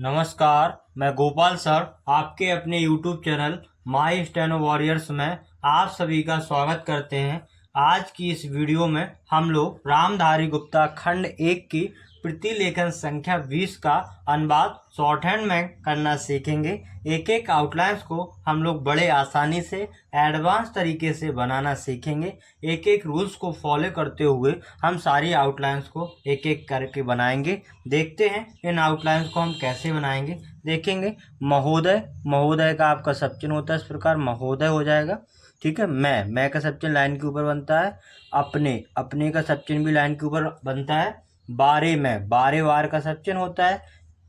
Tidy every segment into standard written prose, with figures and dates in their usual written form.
नमस्कार, मैं गोपाल सर आपके अपने YouTube channel my steno warriors में आप सभी का स्वागत करते हैं। आज की इस वीडियो में हम लोग रामधारी गुप्ता खंड 1 की प्रतिलेखन संख्या 20 का अनुवाद शॉर्ट हैंड में करना सीखेंगे। एक एक आउटलाइंस को हम लोग बड़े आसानी से एडवांस तरीके से बनाना सीखेंगे। एक एक रूल्स को फॉलो करते हुए हम सारी आउटलाइंस को एक एक करके बनाएंगे। देखते हैं इन आउटलाइंस को हम कैसे बनाएंगे। देखेंगे महोदय, महोदय का आपका सब चिन्ह होता है, इस प्रकार महोदय हो जाएगा। ठीक है। मैं का सब चिन्ह लाइन के ऊपर बनता है। अपने, अपने का सब चिन्ह भी लाइन के ऊपर बनता है। बारे में, बारे वार का सब चिन्ह होता है,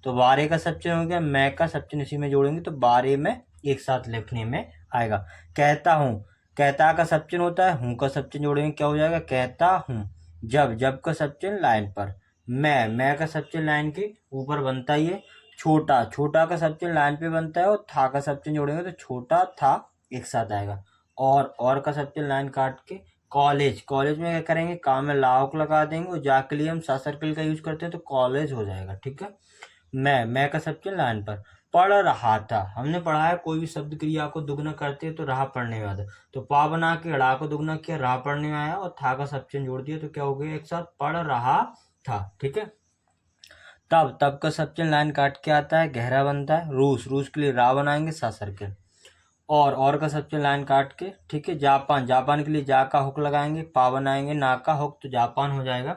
तो बारे का सब चिन्ह हो गया। मैं का सब चिन्ह इसी में जोड़ेंगे तो बारे में एक साथ लिखने में आएगा। कहता हूँ, कहता का सब चिन्ह होता है, हूँ का सब चिन्ह जोड़ेंगे क्या हो जाएगा, कहता हूँ। जब, जब का सब चिन्ह लाइन पर। मैं का सब चिन्ह लाइन के ऊपर बनता ही है। छोटा, छोटा का सब चिन्ह लाइन पे बनता है और था का सब चिन्ह जोड़ेंगे तो छोटा था एक साथ आएगा। और का सब चिन्ह लाइन काट के। कॉलेज, कॉलेज में क्या करेंगे, काम में लाओक लगा देंगे और जा के लिए हम सा सर्कल का यूज करते हैं तो कॉलेज हो जाएगा। ठीक है। मैं का सब चिन्ह लाइन पर। पढ़ रहा था, हमने पढ़ा है कोई भी शब्द क्रिया को दुगना करते हैं तो रहा पढ़ने में आता, तो पा बना के ड़ा को दुगना किया, रहा पढ़ने में आया और था का सब चिन्ह जोड़ दिया तो क्या हो गया, एक साथ पढ़ रहा था। ठीक है। तब, तब का सब चिन्ह लाइन काट के आता है, गहरा बनता है। रूस, रूस के लिए रा बनाएंगे सा सर्कल। और का सब चिन्ह लाइन काट के। ठीक है। जापान, जापान के लिए जा का हुक लगाएंगे, पा बनाएंगे ना का हुक तो जापान हो जाएगा।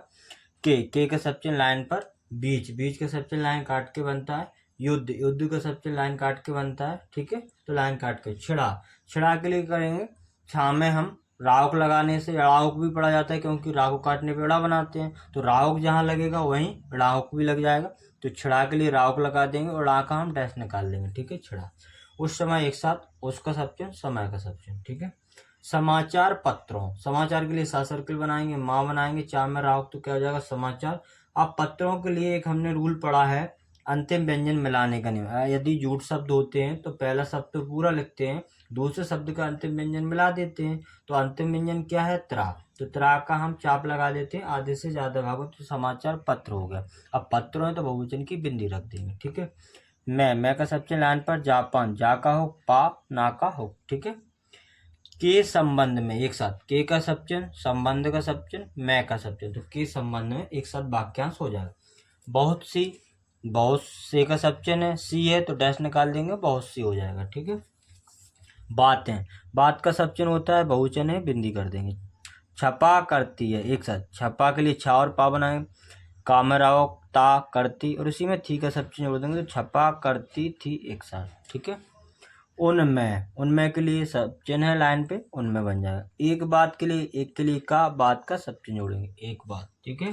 के का सब चिन्ह लाइन पर। बीच, बीच का सब चिन्ह लाइन काट के बनता है। युद्ध, युद्ध का सब चिन्ह लाइन काट के बनता है। ठीक है। तो लाइन काट के। छिड़ा, छिड़ा के लिए करेंगे छा में हम राहुक लगाने से राहुक भी पड़ा जाता है क्योंकि राहुक काटने पे ड़ा बनाते हैं, तो राहुक जहाँ लगेगा वहीं राहुक भी लग जाएगा। तो छिड़ा के लिए राहुक लगा देंगे और ड़ा का हम डैश निकाल देंगे। ठीक है। छिड़ा उस समय एक साथ, उसका सब चिन्ह समय का सब चिन्ह। ठीक है। समाचार पत्रों, समाचार के लिए सा सर्कल बनाएंगे, माँ बनाएंगे, चार में राहुक तो क्या हो जाएगा समाचार। अब पत्रों के लिए एक हमने रूल पढ़ा है अंतिम व्यंजन मिलाने का नियम। यदि जुट शब्द होते हैं तो पहला शब्द तो पूरा लिखते हैं, दूसरे शब्द का अंतिम व्यंजन मिला देते हैं। तो अंतिम व्यंजन क्या है, त्रा, तो त्रा का हम चाप लगा देते हैं आधे से ज्यादा भागों, तो समाचार पत्र हो गया। अब पत्रों है तो बहुवचन की बिंदी रख देंगे। ठीक है। मैं का सब चिन्ह लाइन पर। जापान, जा का हो, पा ना का हो। ठीक है। के संबंध में एक साथ, के का सब चिन्ह, संबंध का सब चिन्ह, मैं का सब चिन्ह, तो के संबंध में एक साथ वाक्यांश हो जाएगा। बहुत सी, बहुत से का सब चिन्ह है, सी है तो डैश निकाल देंगे, बहुत सी हो जाएगा। ठीक है। बातें, बात का सब चिन्ह होता है, बहुवचन है, बिंदी कर देंगे। छपा करती है एक साथ, छपा के लिए छा और पा बनाए, कामराओ ता करती और इसी में थी का सब चिन्ह जोड़ देंगे तो छपा करती थी एक साथ। ठीक है। उनमें, उनमें के लिए सब चिन्ह है लाइन पे, उनमें बन जाएगा। एक बात के लिए, एक के लिए का, बात का सब चिन्ह जोड़ेंगे, एक बात। ठीक है।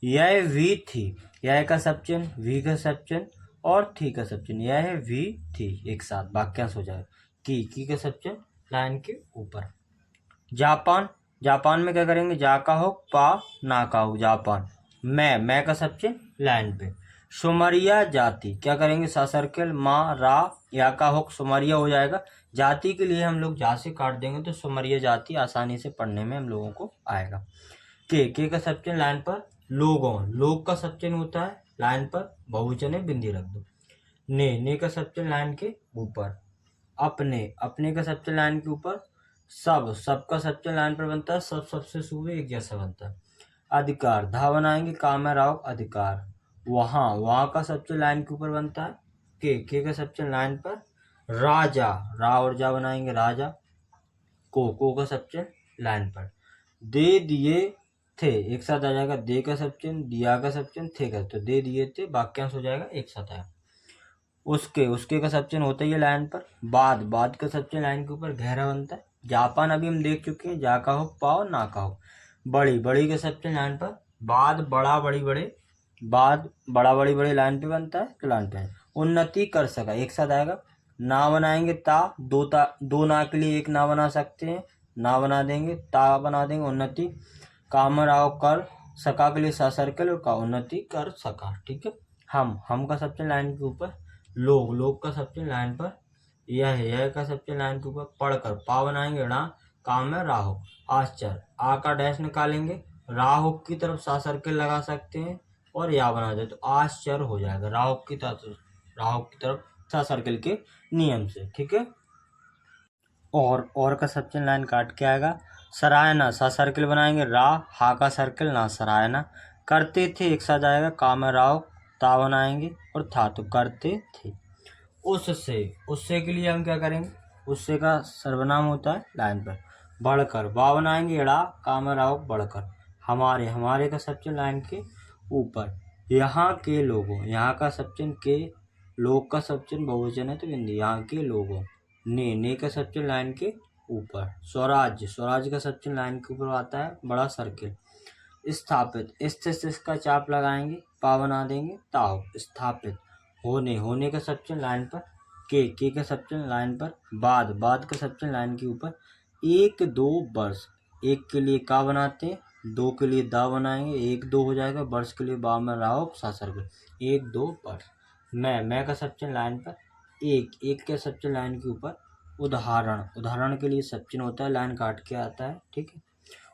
यह भी थी, यह का सब चिन्ह, वी का सब चिन्ह और थी का सब चिन्ह, यह भी थी एक साथ वाक्यांश हो जाएगा। की का सब चिन्ह लाइन के ऊपर। जापान, जापान में क्या करेंगे, जा का हो, पा ना का हो, जापान। मैं का सब चिन्ह लाइन पे। सुमरिया जाति, क्या करेंगे, सा सर्कल, माँ रा या का हो, सुमरिया हो जाएगा। जाति के लिए हम लोग जा से काट देंगे तो सुमरिया जाति आसानी से पढ़ने में हम लोगों को आएगा। के का सब चिन्ह लाइन पर। लोगों, लोग का सब चिन्ह होता है लाइन पर, बहुवचन है, बिंदी रख दो। ने का सब चिन्ह लाइन के ऊपर। अपने, अपने का सब चिन्ह लाइन के ऊपर। सब, सबका सब चिन्ह लाइन पर बनता है, सब सबसे सुबह एक जैसा बनता है। अधिकार, धा बनाएंगे, काम है राव, अधिकार। वहाँ, वहाँ का सब चिन्ह लाइन के ऊपर बनता है। के का सब चिन्ह लाइन पर। राजा, रा और जा बनाएंगे, राजा। को का सब चिन्ह लाइन पर। दे दिए थे एक साथ आ जाएगा, दे का सब चिन्ह, दिया का सब चिन्ह, थे का, तो दे दिए थे वाक्यांश हो जाएगा, एक साथ आया। उसके, उसके का सब चिन्ह होता ही है लाइन पर। बाद, बाद का सब चिन्ह लाइन के ऊपर गहरा बनता है। जापान अभी हम देख चुके हैं, जा का हो, पाओ ना का हो। बड़ी, बड़ी का सब चिन्ह लाइन पर। बाद, बड़ा, बड़ी, बड़े, बाद बड़ा, बड़ी, बड़े लाइन पे बनता है तो लाइन पे है। उन्नति कर सका एक साथ आएगा। ना बनाएंगे ता, दो ना के लिए एक ना बना सकते हैं, ना बना देंगे, ता बना देंगे, उन्नति। काम राव कर सका के लिए सा सर्कल और का, उन्नति कर सका। ठीक है। हम का सब चिन्ह लाइन के ऊपर। लोग, लोग का सब चिन्ह लाइन पर। यह का सब चिन्ह लाइन के ऊपर। पढ़कर, पा बनाएंगे ड़ा, काम है राहो। आश्चर्य, आ का डैश निकालेंगे, राहो की तरफ सा सर्कल लगा सकते हैं और या बना दे तो आश्चर्य हो जाएगा, राहो की तरफ राह की तरफ सा सर्कल के नियम से, ठीक है। और का सब चिन्ह लाइन काट के आएगा। सराहना सा सर्कल बनाएंगे, रा हा का सर्कल ना सराहना। करते थे एक साथ आएगा, काम राव ता बनाएंगे और था तो करते थे। उससे के लिए हम क्या करेंगे, उससे का सर्वनाम होता है लाइन पर। बढ़कर बा बनाएंगे, एड़ा काम राव बढ़कर। हमारे का सब चिन्ह लाइन के ऊपर। यहाँ के लोगों, यहाँ का सब चिन्ह के, लोग का सब चिन्ह बहुवचन है तो बिंदी, यहाँ के लोगों। ने का सब चिन्ह लाइन के ऊपर। स्वराज्य का सब चिन्ह लाइन के ऊपर आता है बड़ा सर्किल। स्थापित इसका चाप लगाएंगे, पा बना देंगे ताव स्थापित। होने का सब चिन्ह लाइन पर। के का सब चिन्ह लाइन पर। बाद का सब चिन्ह लाइन के ऊपर। 1-2 वर्ष, एक के लिए का बनाते हैं, दो के लिए दा बनाएंगे, 1-2 हो जाएगा, वर्ष के लिए बा में राव सा सर्कल, 1-2 वर्ष। मैं का सब चिन्ह लाइन पर। एक के सब चिन्ह लाइन के ऊपर। उदाहरण के लिए सब चिन्ह होता है, लाइन काट के आता है, ठीक है।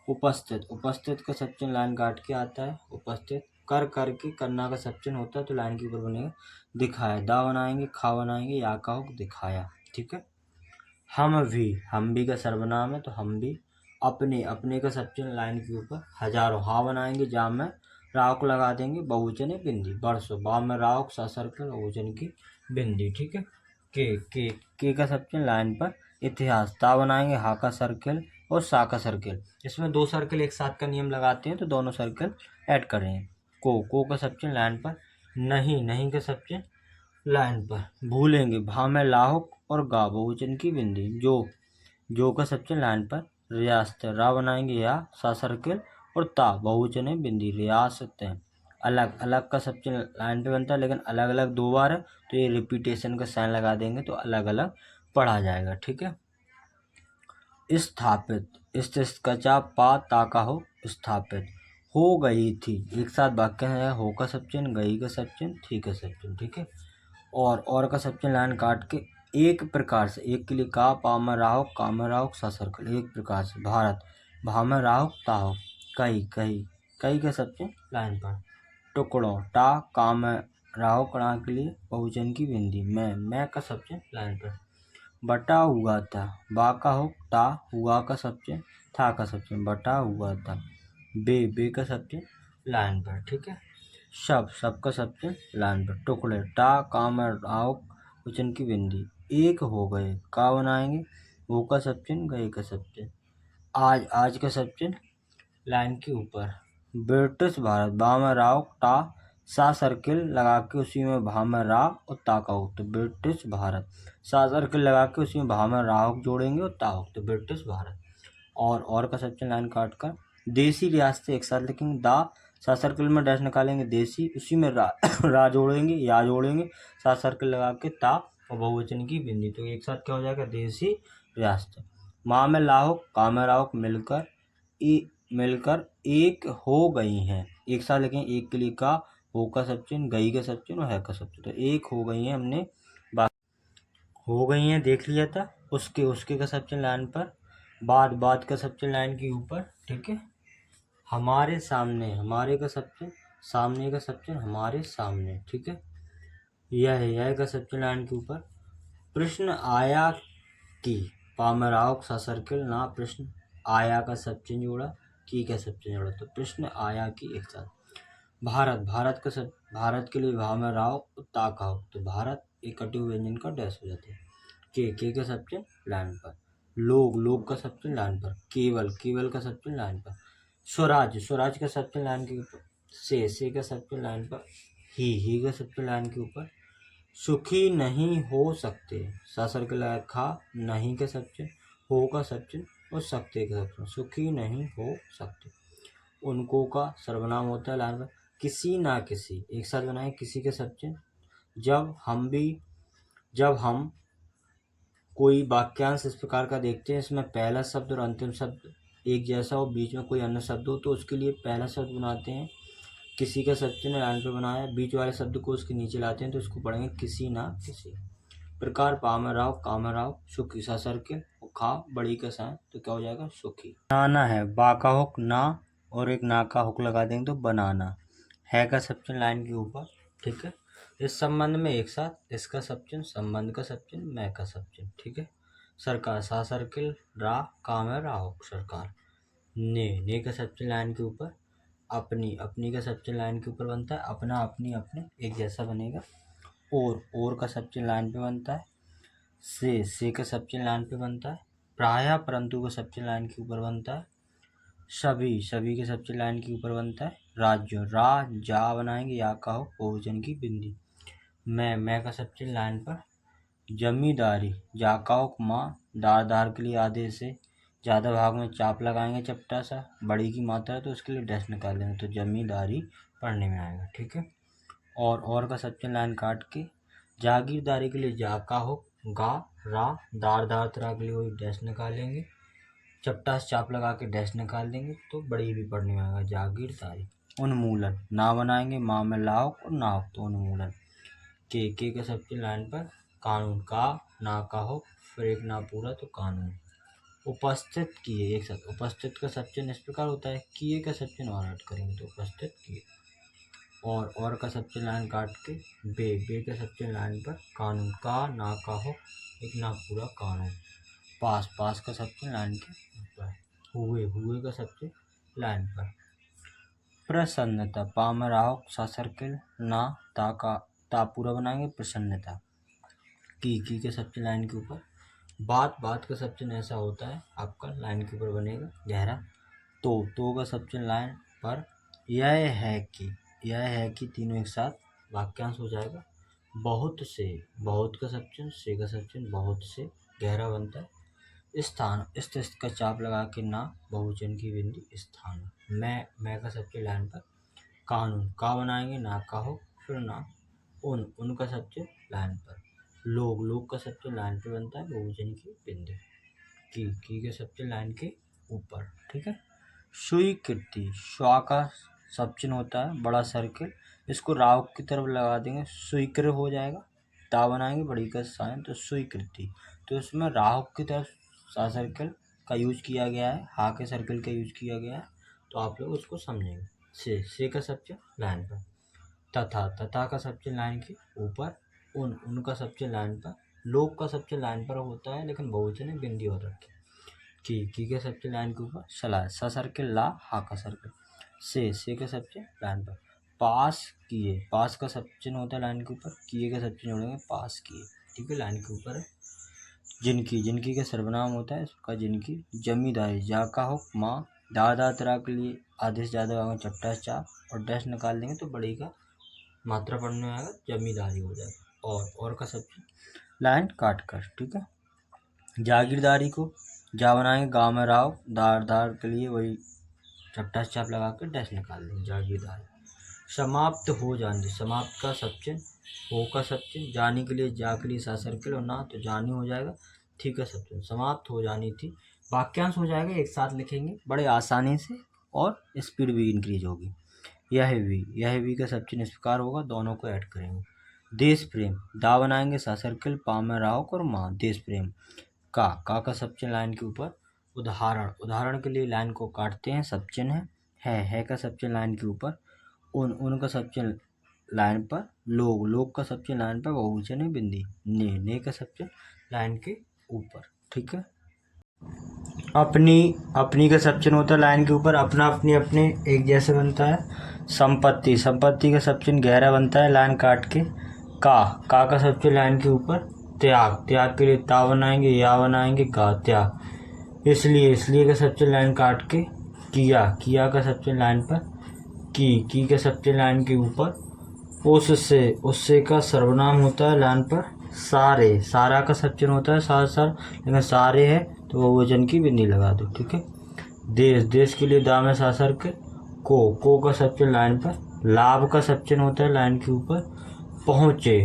उपस्थित का सब चिन्ह लाइन काट के आता है, उपस्थित। करके करना का सब चिन्ह होता है तो लाइन के ऊपर बनेगा। दिखाया दा बनाएंगे, खा बनाएंगे, या का हो दिखाया, ठीक है। हम भी का सर्वनाम है तो हम भी। अपने का सब चिन्ह लाइन के ऊपर। हजारों हा बनाएंगे, जा में राव को लगा देंगे, बहुवचन है बिंदी। बरसों बा में राव सा सर्कल बहुवचन की बिंदी, ठीक है। के का सब चिन्ह लाइन पर। इतिहास ता बनाएंगे, हा का सर्कल और सा का सर्कल। इसमें 2 सर्कल एक साथ का नियम लगाते हैं तो दोनों सर्कल ऐड कर रहे हैं। को का सब चिन्ह लाइन पर। नहीं का सब चिन्ह लाइन पर। भूलेंगे भा में लाहुक और गा बहुवचन की बिंदी। जो का सब चिन्ह लाइन पर। रियासत रा बनाएंगे, या सा सर्कल और ता बहुवचन है बिंदी, रियासत है। अलग का सब चिन्ह लाइन पे बनता है, लेकिन अलग अलग 2 बार है तो ये रिपीटेशन का साइन लगा देंगे तो अलग अलग पढ़ा जाएगा, ठीक है। स्थापित का चाप पा ता का हो स्थापित। हो गई थी, एक साथ वाक्य है, हो का सब चिन्ह, गई का सब चिन्ह, थी का सब चिन्ह, ठीक है। और का सब चिन्ह लाइन काट के एक प्रकार से, एक के लिए का पा में राहो काम राहो सा सर्कल, एक प्रकार से। भारत भा में राहो ताहो। कई का सब चिन्ह लाइन पर। टुकड़ों टा काम राहो कणा के लिए बहुवचन की बिंदी। मैं का सब चिन्ह लाइन पर। बटा हुआ था, बा का हो टा, हुआ का सब चिन्ह, था का सब चिन्ह, बटा हुआ था। बे का सब चिन्ह लाइन पर, ठीक है। सब का सब चिन्ह लाइन पर। टुकड़े टा काम राव वचन की बिंदी। एक हो गए, का बनाएंगे, वो का सब चिन्ह, गए का सब चिन्ह। आज का सब चिन्ह लाइन के ऊपर। ब्रिटिश भारत बा में राव टा सा सर्किल लगा के उसी में भा में रा और ता का हो तो ब्रिटिश भारत। सा सर्किल लगा के उसी में भा में राह जोड़ेंगे और ता हो तो ब्रिटिश भारत। और का सब चिन्ह लाइन काट कर। देसी रियासतें एक साथ लिखेंगे, दा सा सर्किल में डैश निकालेंगे, देसी उसी में रा जोड़ेंगे, या जोड़ेंगे, सा सर्किल लगा के ता और बहुवचन की बिंदी, तो एक साथ क्या हो जाएगा, देसी रियासतें। माँ में लाहो का में राहो मिलकर एक हो गई हैं, एक साथ लिखें, एक के लिए का, हो का सब चिन्ह, गई का सब चिन्ह और है का सब चिन्ह, तो एक हो गई हैं, हमने हो गई हैं देख लिया था। उसके का सब चिन्ह लाइन पर। बाद का सब चिन्ह लाइन के ऊपर, ठीक है। हमारे सामने, हमारे का सब चिन्ह, सामने का सब चिन्ह, हमारे सामने, ठीक है। यह का सब चिन्ह लाइन के ऊपर। प्रश्न आया कि पामराव सा सर्किल ना, प्रश्न आया का सब चिन्ह जोड़ा, की का सब चिन्ह जोड़ा, तो प्रश्न आया कि एक साथ। भारत के लिए भा में राव ता का हो तो भारत, एक कटे हुए व्यंजन का डैश हो जाते हैं। के का सब चिन्ह लाइन पर। लोग का सब चिन्ह लाइन पर। केवल का सब चिन्ह लाइन पर। स्वराज का सब चिन्ह लाइन के ऊपर। से का सब चिन्ह लाइन पर। ही का सब चिन्ह लाइन के ऊपर। सुखी नहीं हो सकते, सा सर्कल खा, नहीं का सब चिन्ह, हो का सब चिन्ह और सकते का सब चिन्ह, सुखी नहीं हो सकते। उनको का सर्वनाम होता है लाइन पर। किसी ना किसी, एक साथ बनाए, किसी के सब चिन्ह। जब हम कोई वाक्यांश इस प्रकार का देखते हैं, इसमें पहला शब्द और अंतिम शब्द एक जैसा हो, बीच में कोई अन्य शब्द हो, तो उसके लिए पहला शब्द बनाते हैं, किसी का सब चिन्ह लाइन पे बनाया, बीच वाले शब्द को उसके नीचे लाते हैं तो इसको पढ़ेंगे किसी ना किसी प्रकार। पामराव कामराव सुखी सा सर्किल और खा बड़ी का सा, तो क्या हो जाएगा, सुखी। बनाना है, बा का हुक ना और एक ना का हुक लगा देंगे तो बनाना। है का सब चिन्ह लाइन के ऊपर, ठीक है। इस संबंध में एक साथ इसका सब चिन्ह, संबंध का सब चिन्ह, मैं का सब चिन्ह। ठीक है। सरकार, सा सर्किल, रा काम है राहो सरकार। ने का सब चिन्ह लाइन के ऊपर, अपनी, अपनी का सब चिन्ह लाइन के ऊपर बनता है, अपना अपनी अपने एक जैसा बनेगा। और का सब चिन्ह लाइन पे बनता है। से का सब चिन्ह लाइन पे बनता है। प्रायः परंतु का सब चिन्ह लाइन के ऊपर बनता है। सभी के सब चिन्ह लाइन के ऊपर बनता है। राज्य, रा जा बनाएंगे, या का हो बहुवचन की बिंदी। मैं का सब चिन्ह लाइन पर। जमींदारी, जा का हो माँ, दार दार के लिए आदेश से ज़्यादा भाग में चाप लगाएंगे चपटा सा, बड़ी की मात्रा है तो उसके लिए डैश निकाल देंगे, तो जमींदारी पढ़ने में आएगा। ठीक है। और का सब चिन्ह लाइन काट के, जागीरदारी के लिए जा का हो गा, रा दार दार तरह के लिए वही डैश निकालेंगे, चपटा से चाप लगा के डैश निकाल देंगे, तो बड़ी भी पढ़ने में आएगा जागीरदारी। उन्मूलन, ना बनाएंगे, माँ में लाओ और नाव, तो उन्मूलन। के का सब चिन्ह लाइन पर। कानून, का ना का हो फिर एक ना पूरा तो कानून। उपस्थित किए, एक साथ उपस्थित का सब चिन्ह इस प्रकार होता है, किए का सब चिन्ह और हट करेंगे तो उपस्थित किए। और का सब चिन्ह लाइन काट के, बे का सब चिन्ह लाइन पर। कानून, का ना का हो एक ना पूरा कानून। पास का सब चिन्ह लाइन के ऊपर। हुए का सब चिन्ह लाइन पर। प्रसन्नता, पा में राहो सा सर्किल, ना ता पूरा बनाएंगे प्रसन्नता। की के सब चिन्ह लाइन के ऊपर। बात का सब चिन्ह ऐसा होता है आपका लाइन के ऊपर बनेगा गहरा। तो का सब चिन्ह लाइन पर। यह है कि तीनों एक साथ वाक्यांश हो जाएगा। बहुत से, बहुत का सब चिन्ह, से का सब चिन्ह, बहुत से गहरा बनता है। स्थान, इस का चाप लगा के ना बहुवचन की बिंदी स्थान। मैं का सब चिन्ह लाइन पर। कानून, का बनाएंगे, ना का हो फिर ना। उनका सब चिन्ह लाइन पर। लोग का सब चिन्ह लाइन पे बनता है बहुवचन की बिंदी। की के सब चिन्ह लाइन के ऊपर। ठीक है। स्वीकृति, श्वा का सब चिन्ह होता है बड़ा सर्किल, इसको राव की तरफ लगा देंगे, स्वीकृत हो जाएगा। ता बनाएंगे बड़ी का साइन, तो स्वीकृति। तो इसमें राव की तरफ सा सर्किल का यूज किया गया है, हा के सर्किल का यूज किया गया है, तो आप लोग उसको समझेंगे। से का सब चिन्ह लाइन पर। तथा का सब चिन्ह लाइन के ऊपर। उनका सब चिन्ह लाइन पर। लोग का सब चिन्ह लाइन पर होता है लेकिन बहुवचन में बिंदी और रखी। की के सब चिन्ह लाइन के ऊपर। सला, सा सर्किल, ला हा का सर्किल। से के सब चिन्ह लाइन पर। पास किए, पास का सब चिन्ह होता है लाइन के ऊपर, किए का सब चिन्ह जोड़ेंगे पास किए। ठीक है, लाइन के ऊपर है। जिनकी का सर्वनाम होता है इसका जिनकी। जमींदारी, जा का हो माँ, दादा तरह के लिए आधे से ज़्यादा भाग में चपटा चाप और डैश निकाल देंगे तो बड़ी का मात्रा पढ़ने में आएगा, जमींदारी हो जाएगा। और का सब लाइन काट कर। ठीक है। जागीरदारी को जा बनाएंगे, गाँव में राव, दार के लिए वही चपटा चाप लगा कर डैश निकाल देंगे, जागीरदारी। समाप्त हो जाने, समाप्त का सब चिन्ह, हो का सब चिन्ह, जाने के लिए, जा के लिए सा सर्किल और ना तो जानी हो जाएगा। ठीक है, सब चिन्ह समाप्त हो जानी थी, वाक्यांश हो जाएगा, एक साथ लिखेंगे बड़े आसानी से और स्पीड भी इंक्रीज होगी। यह भी का सब चिन्ह इस प्रकार होगा, दोनों को ऐड करेंगे। देश प्रेम, दा बनाएंगे सा सर्किल, पा में राव और माँ, देश प्रेम। का सब चिन्ह लाइन के ऊपर। उदाहरण के लिए लाइन को काटते हैं, सब चिन्ह है का सब चिन्ह लाइन के ऊपर। उनका सब चिन्ह लाइन पर। लोग का सब चिन्ह लाइन पर, बहुवचन है बिंदी। ने का सब चिन्ह लाइन के ऊपर। ठीक है। अपनी का सब चिन्ह होता है लाइन के ऊपर, अपना अपनी अपने एक जैसे बनता है। संपत्ति का सब चिन्ह गहरा बनता है लाइन काट के। का सब चिन्ह लाइन के ऊपर। त्याग के लिए ता बनाएंगे, या बनाएंगे, गा त्याग। इसलिए का सब चिन्ह लाइन काट के। किया का सब चिन्ह लाइन पर। की का सब चिन्ह लाइन के ऊपर। उससे का सर्वनाम होता है लाइन पर। सारा का सब चिन्ह होता है सर, लेकिन सारे है तो बहुवचन की बिंदी लगा दो। ठीक है। देश के लिए दा में सा सर्किल। को का सब चिन्ह लाइन पर। लाभ का सब चिन्ह होता है लाइन के ऊपर। पहुँचे,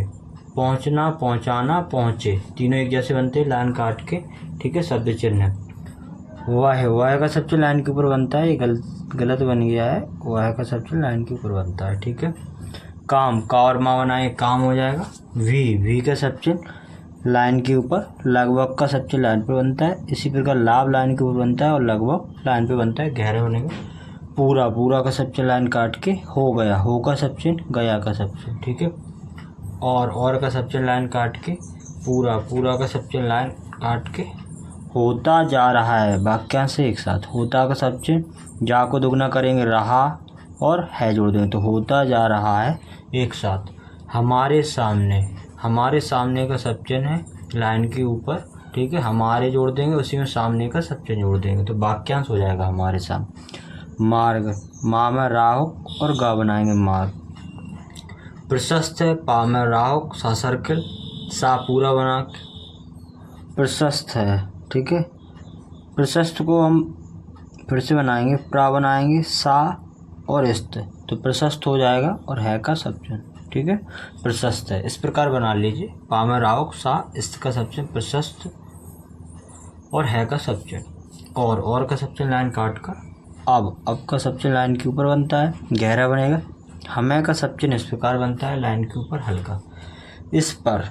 पहुँचना, पहुँचाना, पहुँचे, तीनों एक जैसे बनते हैं लाइन काट के। ठीक है, शब्द चिन्ह। वाह का सब चिन्ह लाइन के ऊपर बनता है, ये गलत बन गया है, वाह का सब चिन्ह लाइन के ऊपर बनता है। ठीक है। काम, का और माँ बनाए काम हो जाएगा। भी का सब चिन्ह लाइन के ऊपर। लगभग का सब चिन्ह लाइन पर बनता है, इसी प्रकार लाभ लाइन के ऊपर बनता है और लगभग लाइन पे बनता है गहरे होने का। पूरा का सब चिन्ह लाइन काट के। हो गया, हो का सब चिन्ह, गया का सब चिन्ह। ठीक है। और का सबसे लाइन काट के पूरा का सबसे लाइन काट के होता जा रहा है वाक्यांश से एक साथ। होता का सबसे जा को दुगना करेंगे रहा और है जोड़ देंगे तो होता जा रहा है एक साथ। हमारे सामने का सबचन है लाइन के ऊपर, ठीक है। हमारे जोड़ देंगे उसी में सामने का सबचन जोड़ देंगे तो वाक्यांश हो जाएगा हमारे सामने। मार्ग, माँ में राहुक और गा बनाएंगे मार्ग। प्रशस्त है, पा में राहुक सा सर्किल सा पूरा बना के प्रशस्त है, ठीक है। प्रशस्त को हम फिर से बनाएंगे, प्रा बनाएंगे सा और इस्त तो प्रशस्त हो जाएगा और है का सबचन, ठीक है। प्रशस्त है, इस प्रकार बना लीजिए। पा में राहुक सा इस्त का सबचन प्रशस्त और है का सबचन। और का सबचन लाइन काट कर अब का सबचन लाइन के ऊपर बनता है गहरा बनेगा। हमें का सबचन इस प्रकार बनता है लाइन के ऊपर हल्का। इस पर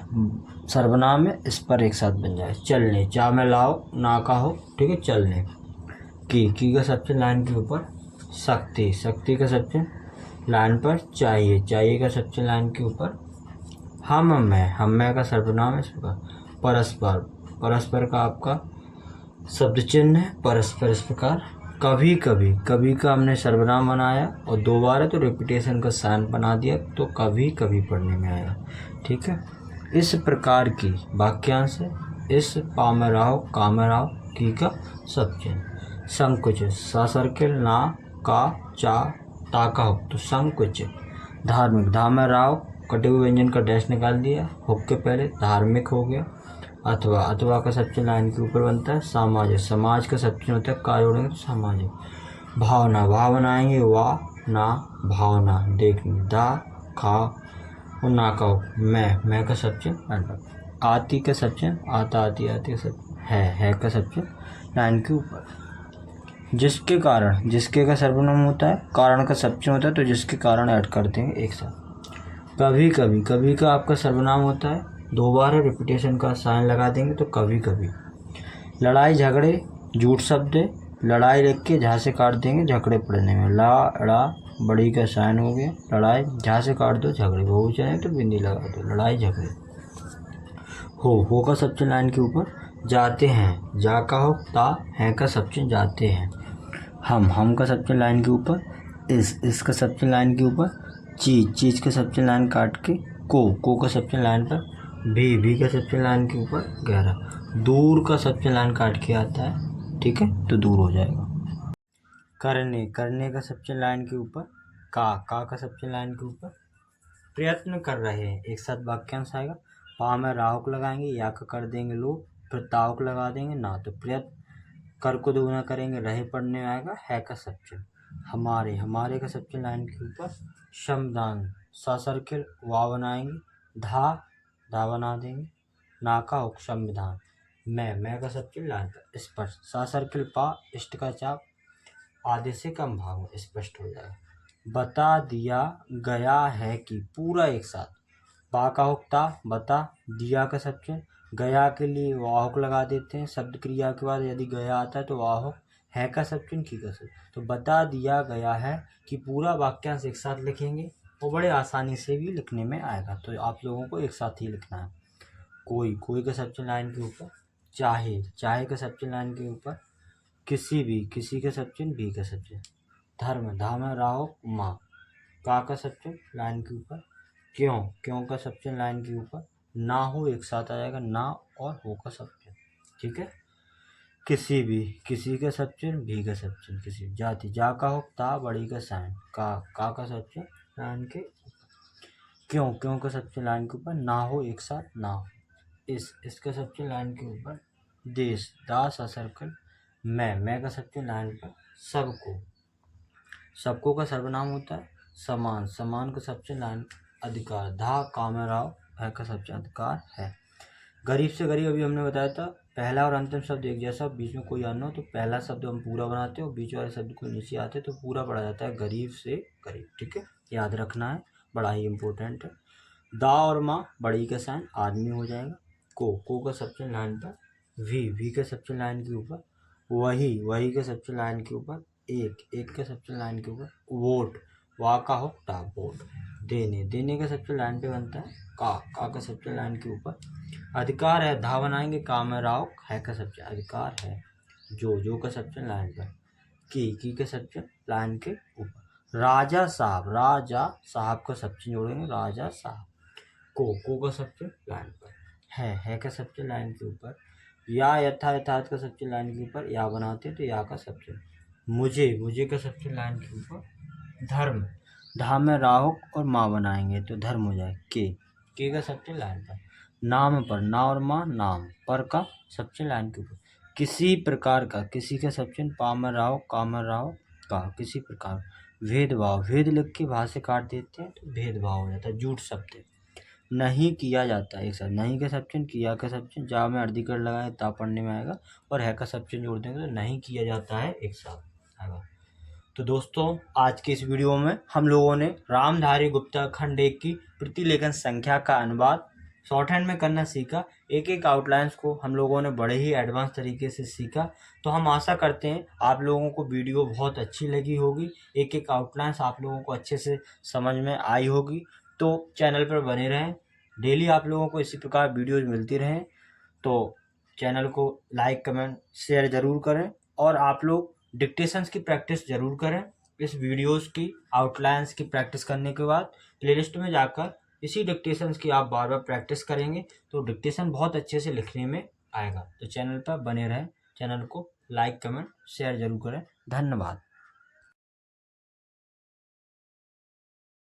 सर्वनाम है, इस पर एक साथ बन जाए। चलने, चा में लाओ ना का हो, ठीक है। चलने की का सबचन लाइन के ऊपर शक्ति का सबचन लाइन पर चाहिए का सबचन लाइन के ऊपर। हम में का सर्वनाम है इस प्रकार। परस्पर का आपका शब्द चिन्ह है परस्पर। इस प्रकार कभी का हमने सर्वनाम बनाया और दो बार है तो रिपीटेशन का साइन बना दिया तो कभी पढ़ने में आएगा, ठीक है। इस प्रकार की वाक्यांश है। इस पा में राहो का में राहो की का सबचिन्ह। संकुचित, सा सर्किल ना का चा ता का हुक तो संकुचित। धार्मिक, धा में राहो कटे हुए व्यंजन का डैश निकाल दिया हुक के पहले धार्मिक हो गया। अथवा का सबचन लाइन के ऊपर बनता है। सामाजिक, समाज का सबचन होता है का जोड़ेंगे तो सामाजिक। भावना, भाव बनाएंगे वा ना भावना देखनी। दा खा और ना का मैं का सबचन लाइन पर। आती का सबचन आती का सबचन है का सबचन लाइन के ऊपर। जिसके कारण, जिसके का सर्वनाम होता है, कारण का सबचन होता है तो जिसके कारण ऐड कर देंगे एक साथ। कभी का आपका सर्वनाम होता है, दो बार है रिपीटेशन का साइन लगा देंगे तो कभी। लड़ाई झगड़े झूठ शब्द है, लड़ाई लिख के झा से काट देंगे झगड़े पढ़ने में। ला बड़ी का साइन हो गया। लड़ाई झा से काट दो झगड़े, बहु चाहे तो बिंदी लगा दो लड़ाई झगड़े। हो का सबचन लाइन के ऊपर। जाते हैं, जा का हो ता है का सबचन जाते हैं। हम का सबचन लाइन के ऊपर। इस का सबचन लाइन के ऊपर। चीज का सबचन लाइन काट के को का सबचन लाइन पर। भी का सबचन लाइन के ऊपर गहरा। दूर का सबचन लाइन काट के आता है, ठीक है, तो दूर हो जाएगा। करने का सबचन लाइन के ऊपर। का सबचन लाइन के ऊपर। प्रयत्न कर रहे हैं एक साथ वाक्यांश आएगा। पा में राहुक लगाएंगे या का कर देंगे लोग, फिर तावक लगा देंगे ना तो प्रयत्न कर को दोगुना करेंगे रहे पढ़ने में आएगा है का सबचन। हमारे का सबचन लाइन के ऊपर। श्रमदान, सा सर्किल वा बनाएंगे धा बना देंगे ना का हो संविधान। मैं का सबचन लाइन पर। स्पष्ट, सा सर्किल पा इष्ट का चाप आधे से कम भाग में स्पष्ट हो जाएगा। बता दिया गया है कि पूरा एक साथ। बा का हुक्ता बता दिया का सबचन। गया के लिए वाहुक लगा देते हैं शब्द क्रिया के बाद यदि गया आता है तो वाहुक है का सबचन की का सबचन। तो बता दिया गया है कि पूरा वाक्यांश एक साथ लिखेंगे और बड़े आसानी से भी लिखने में आएगा। तो आप लोगों को एक साथ ही लिखना है। कोई का सबचन लाइन के ऊपर। चाहे का सबचन लाइन के ऊपर। किसी का सबचन भी का सबचन। धर्म, धा में राहो माँ का सबचन लाइन के ऊपर। क्यों का सबचन लाइन के ऊपर। ना हो एक साथ आ जाएगा ना और हो का सबचन, ठीक है। किसी का सबचन भी का सबचन। किसी जाति, जा का हो ता बड़ी का साइन का सबचन लाइन के ऊपर। क्यों का सबचन लाइन के ऊपर। ना हो एक साथ ना हो। इसका सबचन लाइन के ऊपर। देश, दा सा सर्कल मैं का सबचन लाइन पर। सबको का सर्वनाम होता है। समान का सबचन लाइन। अधिकार, धा कामराव है का सबचन अधिकार है। गरीब से गरीब अभी हमने बताया था पहला और अंतिम शब्द एक जैसा, बीच में कोई अन्य हो तो पहला शब्द हम पूरा बनाते हैं और बीच वाले शब्द को नीचे आते तो पूरा पढ़ा जाता है गरीब से गरीब, ठीक है। याद रखना है, बड़ा ही इम्पोर्टेंट है। दा और माँ बड़ी का साइन आदमी हो जाएगा। को का सबचन लाइन पर। भी का सबचन लाइन के ऊपर। वही का सबचन लाइन के ऊपर। एक का सबचन लाइन के ऊपर। वोट, वा का हो टा वोट। देने का सबचन लाइन पे बनता है का का सबसे लाइन के ऊपर अधिकार है, धा बनाएंगे, काम है राव, है का सबसे अधिकार है, जो का सबसे लाइन पर, की के सबसे लाइन के ऊपर, राजा साहब का सबसे जोड़ेंगे, राजा साहब, को का सबसे लाइन पर, है का सबसे लाइन के ऊपर, या यथार्थ का सबसे लाइन के ऊपर, या बनाते तो या का सबसे, मुझे का सबसे लाइन के ऊपर, धर्म, धा में राहुक और माँ बनाएंगे तो धर्म हो जाए, के का सबसे लाइन पर, नाम पर, ना और माँ, नाम पर का सबसे लाइन के ऊपर, किसी प्रकार का, किसी का सबसे, पामर राव, कामर राव, का, किसी प्रकार, भेदभाव, भेद लिख के भाव से काट देते हैं तो भेदभाव हो जाता है, झूठ शब्द है, नहीं किया जाता है एक साथ, नहीं का सबसे, किया का सबसे, जा में अर्धीकरण लगाए ता पढ़ने में आएगा, और है का सबसे जोड़ देंगे तो नहीं किया जाता है एक साथ आएगा। तो दोस्तों आज के इस वीडियो में हम लोगों ने रामधारी गुप्ता खंड 1 की प्रतिलेखन संख्या का अनुवाद शॉर्ट हैंड में करना सीखा। एक एक आउटलाइंस को हम लोगों ने बड़े ही एडवांस तरीके से सीखा। तो हम आशा करते हैं आप लोगों को वीडियो बहुत अच्छी लगी होगी, एक एक आउटलाइंस आप लोगों को अच्छे से समझ में आई होगी। तो चैनल पर बने रहें, डेली आप लोगों को इसी प्रकार वीडियोज मिलती रहें। तो चैनल को लाइक कमेंट शेयर ज़रूर करें, और आप लोग डिक्टेशंस की प्रैक्टिस ज़रूर करें। इस वीडियोस की आउटलाइंस की प्रैक्टिस करने के बाद प्लेलिस्ट में जाकर इसी डिक्टेशंस की आप बार बार प्रैक्टिस करेंगे तो डिक्टेशन बहुत अच्छे से लिखने में आएगा। तो चैनल पर बने रहें, चैनल को लाइक कमेंट शेयर ज़रूर करें। धन्यवाद।